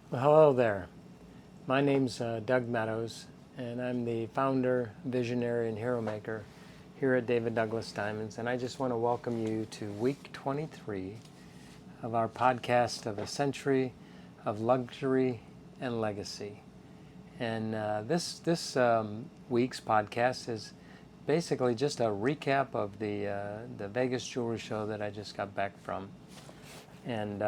Well, hello there. My name's Doug Meadows, and I'm the founder, visionary, and hero maker here at David Douglas Diamonds. And I just want to welcome you to week 23 of our podcast of a century of luxury and legacy. And this week's podcast is basically just a recap of the Vegas jewelry show that I just got back from. And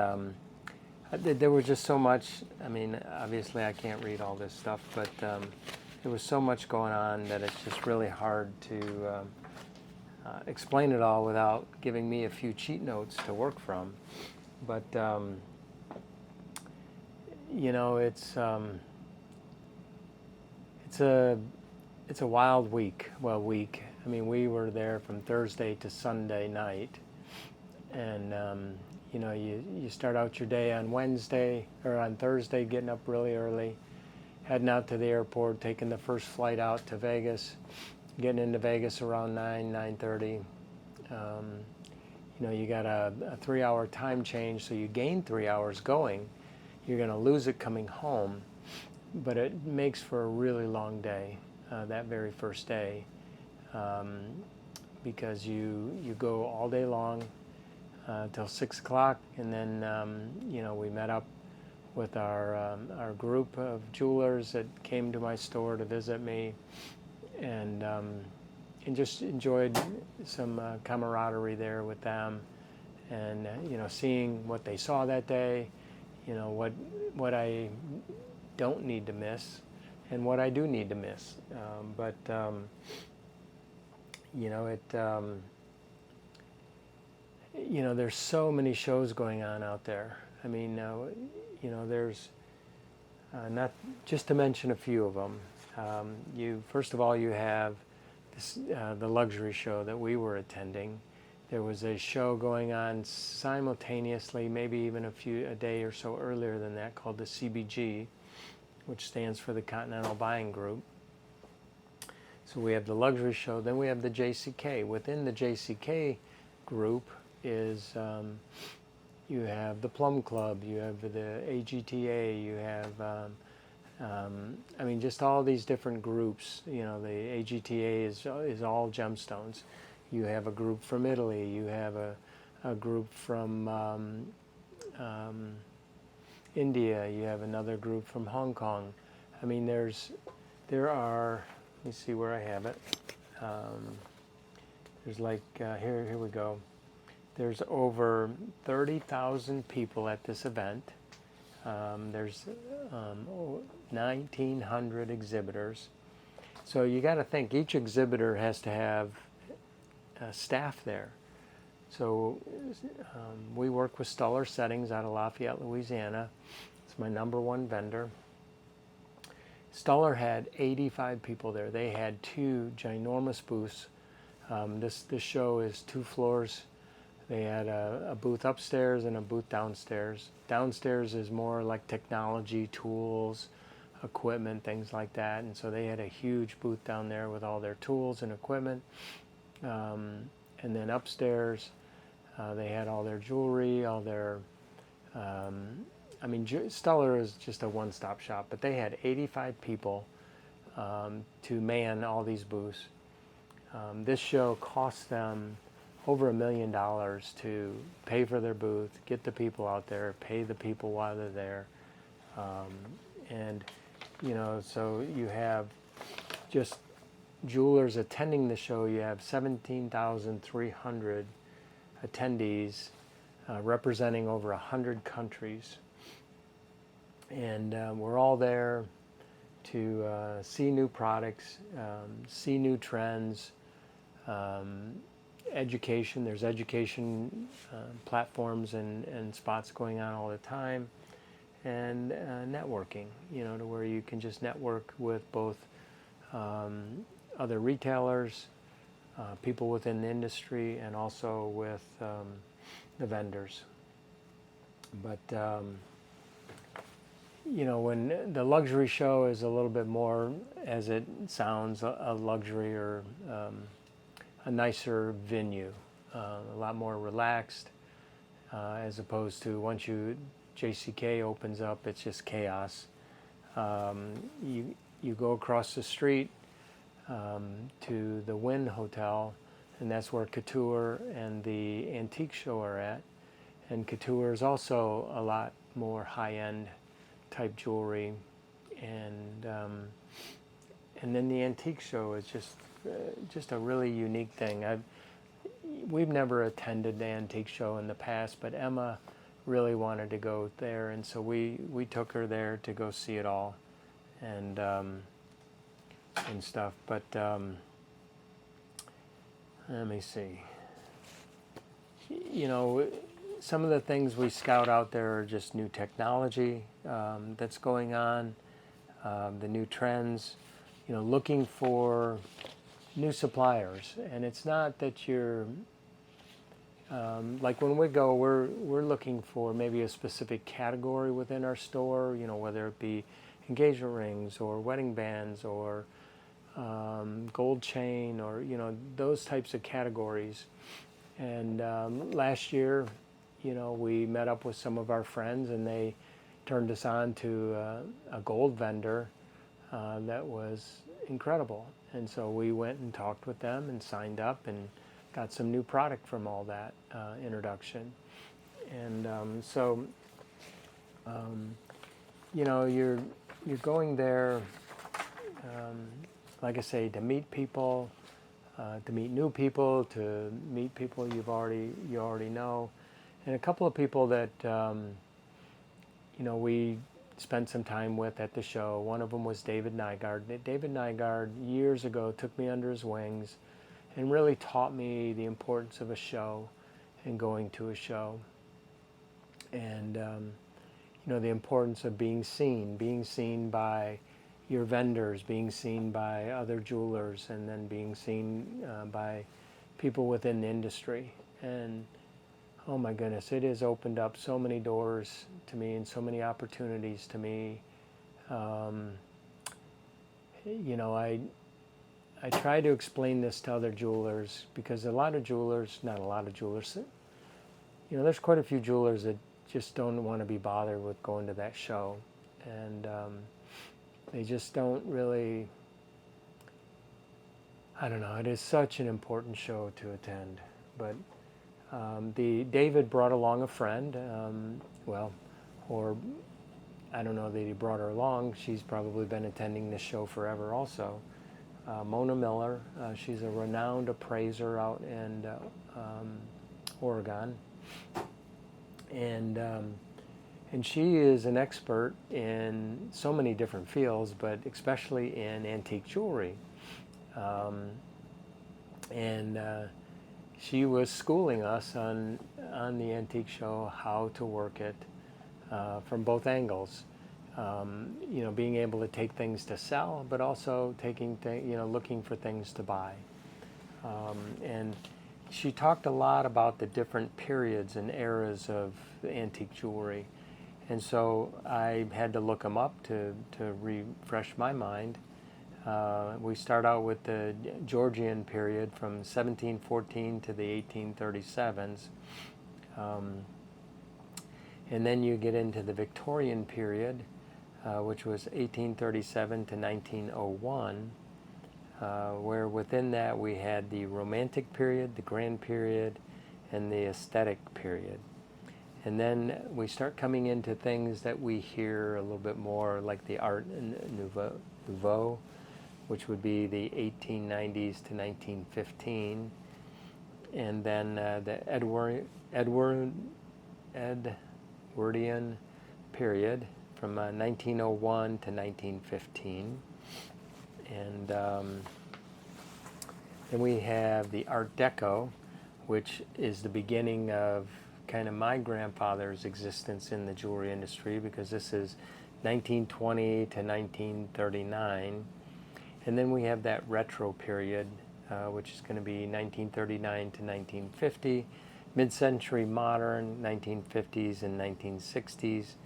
there was just so much. I mean, obviously I can't read all this stuff, but there was so much going on that it's just really hard to explain it all without giving me a few cheat notes to work from. But you know, it's a it's a wild week. Well, week. I mean, we were there from Thursday to Sunday night, and you know, you start out your day on Wednesday or on Thursday, getting up really early, heading out to the airport, taking the first flight out to Vegas, getting into Vegas around 9:30. You know, you got a 3-hour time change, so you gain 3 hours going. You're going to lose it coming home, but it makes for a really long day that very first day, because you go all day long till 6 o'clock, and then you know, we met up with our group of jewelers that came to my store to visit me, and just enjoyed some camaraderie there with them, and you know, seeing what they saw that day, you know, what I don't need to miss, and what I do need to miss. But you know, you know, there's so many shows going on out there. I mean, you know, there's not just to mention a few of them. You first of all, you have this, the luxury show that we were attending. There was a show going on simultaneously, maybe even a day or so earlier than that, called the CBG, which stands for the Continental Buying Group. So we have the luxury show, then we have the JCK. Within the JCK group is you have the Plum Club, you have the AGTA, you have I mean, just all these different groups. You know, the AGTA is all gemstones. You have a group from Italy, you have a group from India, you have another group from Hong Kong. I mean, there are, let me see where I have it. There's like, here we go. There's over 30,000 people at this event. There's 1,900 exhibitors. So you got to think, each exhibitor has to have staff there. So we work with Stuller Settings out of Lafayette, Louisiana. It's my #1 vendor. Stuller had 85 people there. They had 2 ginormous booths. This show is 2 floors. They had a booth upstairs and a booth downstairs. Downstairs is more like technology, tools, equipment, things like that. And so they had a huge booth down there with all their tools and equipment. And then upstairs, they had all their jewelry, all their, I mean, Stuller is just a one-stop shop, but they had 85 people to man all these booths. This show cost them over $1 million to pay for their booth, get the people out there, pay the people while they're there. And, you know, so you have just jewelers attending the show. You have 17,300 attendees representing over 100 countries. And we're all there to see new products, see new trends, education. There's education platforms and spots going on all the time, and networking, you know, to where you can just network with both other retailers, people within the industry, and also with the vendors. But you know, when the luxury show is a little bit more, as it sounds, a luxury or a nicer venue, a lot more relaxed, as opposed to once you JCK opens up, it's just chaos. You go across the street to the Wynn Hotel, and that's where Couture and the antique show are at. And Couture is also a lot more high-end type jewelry, and then the antique show is just a really unique thing. We've never attended the antique show in the past, but Emma really wanted to go there, and so we took her there to go see it all, and stuff. But let me see. You know, some of the things we scout out there are just new technology that's going on, the new trends. You know, looking for new suppliers, and it's not that you're like when we go, we're looking for maybe a specific category within our store. You know, whether it be engagement rings or wedding bands or gold chain, or you know, those types of categories. And last year, you know, we met up with some of our friends, and they turned us on to a gold vendor that was incredible. And so we went and talked with them and signed up and got some new product from all that introduction. And you know, you're going there, like I say, to meet people, to meet new people, to meet people you already know, and a couple of people that you know, we spent some time with at the show. One of them was David Nygaard. David Nygaard years ago took me under his wings and really taught me the importance of a show and going to a show, and you know, the importance of being seen by your vendors, being seen by other jewelers, and then being seen by people within the industry. And oh my goodness, it has opened up so many doors to me and so many opportunities to me. You know, I try to explain this to other jewelers, because not a lot of jewelers, you know, there's quite a few jewelers that just don't want to be bothered with going to that show. And they just don't really, I don't know, it is such an important show to attend. But David brought along a friend, well, or I don't know that he brought her along. She's probably been attending this show forever also. Mona Miller, she's a renowned appraiser out in Oregon. And she is an expert in so many different fields, but especially in antique jewelry. She was schooling us on the antique show, how to work it from both angles. You know, being able to take things to sell, but also looking for things to buy. And she talked a lot about the different periods and eras of antique jewelry. And so I had to look them up to refresh my mind. We start out with the Georgian period from 1714 to the 1837s. And then you get into the Victorian period, which was 1837 to 1901, where within that we had the Romantic period, the Grand period, and the Aesthetic period. And then we start coming into things that we hear a little bit more, like the Art Nouveau, which would be the 1890s to 1915, and then the Edwardian period from 1901 to 1915, and then we have the Art Deco, which is the beginning of kind of my grandfather's existence in the jewelry industry, because this is 1920 to 1939. And then we have that retro period, which is going to be 1939 to 1950, mid-century modern, 1950s and 1960s.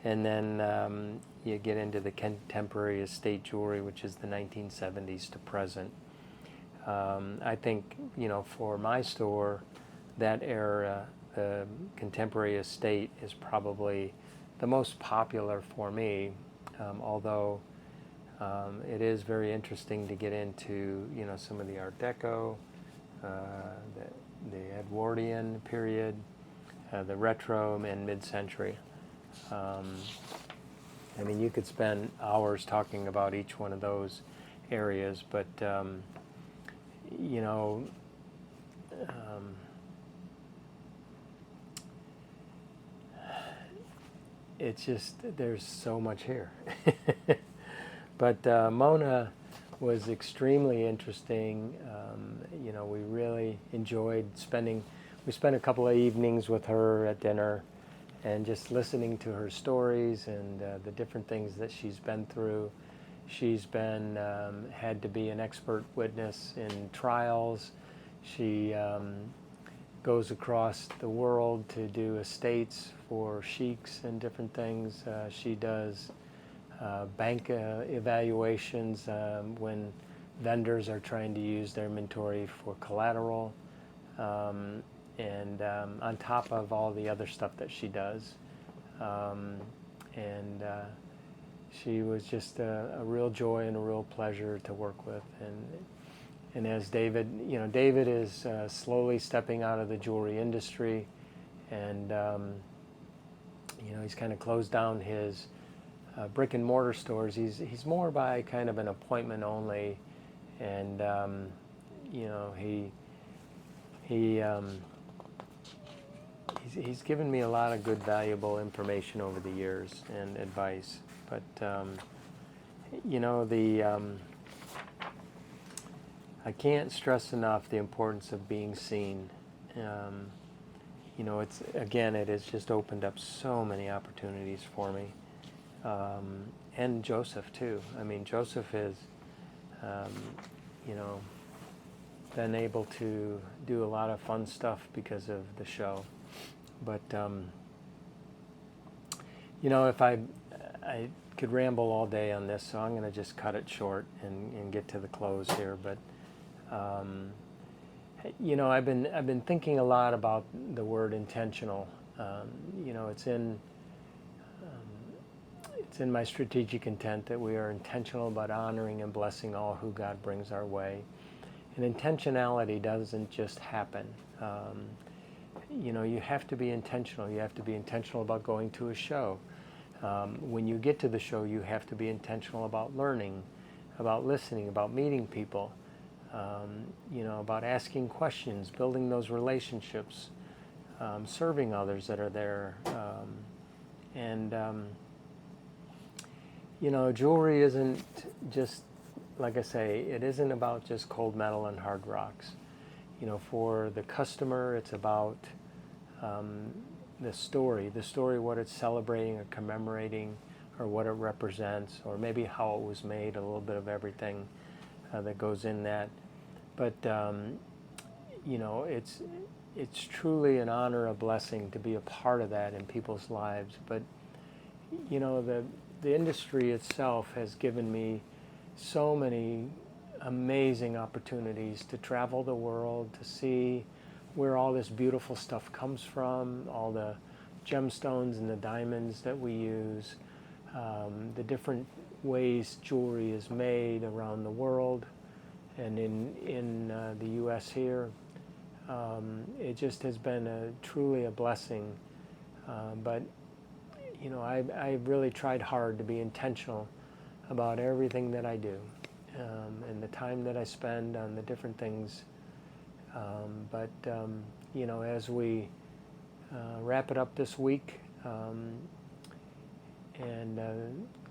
And then you get into the contemporary estate jewelry, which is the 1970s to present. I think, you know, for my store, that era, the contemporary estate is probably the most popular for me, although it is very interesting to get into, some of the Art Deco, the Edwardian period, the retro and mid-century. I mean, you could spend hours talking about each one of those areas, but you know, it's just, there's so much here. But Mona was extremely interesting. We really enjoyed we spent a couple of evenings with her at dinner and just listening to her stories and the different things that she's been through. She's been had to be an expert witness in trials. She goes across the world to do estates for sheiks and different things. She does bank evaluations when vendors are trying to use their inventory for collateral, and on top of all the other stuff that she does. She was just a real joy and a real pleasure to work with. And as David, David is slowly stepping out of the jewelry industry, and he's kind of closed down his brick and mortar stores. He's more by kind of an appointment only, and he's given me a lot of good, valuable information over the years and advice. But I can't stress enough the importance of being seen. It has just opened up so many opportunities for me. And Joseph too. I mean, Joseph has, been able to do a lot of fun stuff because of the show. But, if I could ramble all day on this, so I'm going to just cut it short and get to the close here. But, I've been thinking a lot about the word intentional. It's in my strategic intent that we are intentional about honoring and blessing all who God brings our way. And intentionality doesn't just happen. You have to be intentional. You have to be intentional about going to a show. When you get to the show, you have to be intentional about learning, about listening, about meeting people, about asking questions, building those relationships, serving others that are there. Jewelry isn't just, like I say, it isn't about just cold metal and hard rocks. For the customer, it's about the story, what it's celebrating or commemorating, or what it represents, or maybe how it was made, a little bit of everything that goes in that. But, it's truly an honor, a blessing to be a part of that in people's lives. But, the industry itself has given me so many amazing opportunities to travel the world, to see where all this beautiful stuff comes from, all the gemstones and the diamonds that we use, the different ways jewelry is made around the world and in the U.S. here. It just has been truly a blessing. But I really tried hard to be intentional about everything that I do, and the time that I spend on the different things. As we wrap it up this week and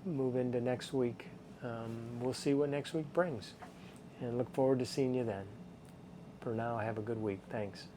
move into next week, we'll see what next week brings, and look forward to seeing you then. For now, have a good week. Thanks.